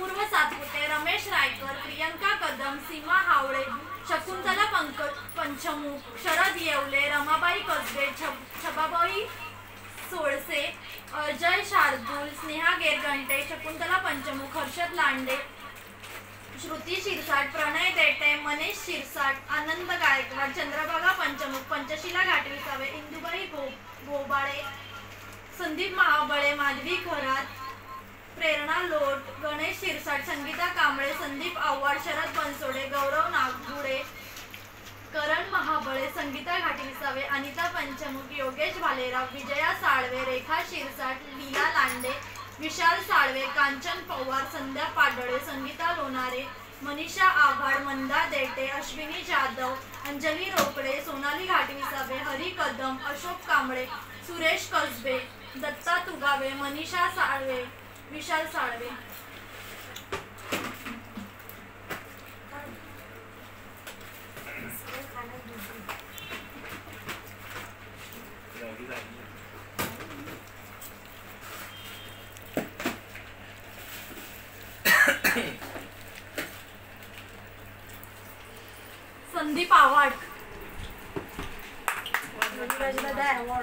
अपूर्व सातपुते, रमेश रायकर, प्रियंका कदम, सीमा हावळे, शकुंतला पंचमुख, शरद येवले, रमाबाई कसबे, छबाबाई सोळसे, अजय शार्दूल, स्नेहा गेरगंटे, शकुंतला पंचमुख, हर्षद लांडे, श्रुती शिरसाट, प्रणय देटे, मनीष शिरसाट, आनंद गायकवाड, चंद्रभागा पंचमुख, पंचशीला घाटविसावे, इंदुबाई गोबाळे, संदीप महाबळे, माधवी खरात, प्रेरणा लोट, गणेश शिरसाट, संगीता कांबळे, संदीप आव्हाड, शरद बनसोडे, गौरव नागुडे, करण महाबळे, संगीता घाटविसावे, अनिता पंचमुख, योगेश भालेराव, विजया साळवे, रेखा शिरसाट, लीला लांडे, विशाल साळवे, कांचन पवार, संध्या पाडळे, संगीता लोणारे, मनीषा आव्हाड, मंदा देटे, अश्विनी जाधव, अंजली रोकडे, सोनाली घाटविसावे, हरी कदम, अशोक कांबळे, सुरेश कसबे, दत्ता तुगावे, मनीषा साळवे, विशाल साळवे. संदीप आव्हाड.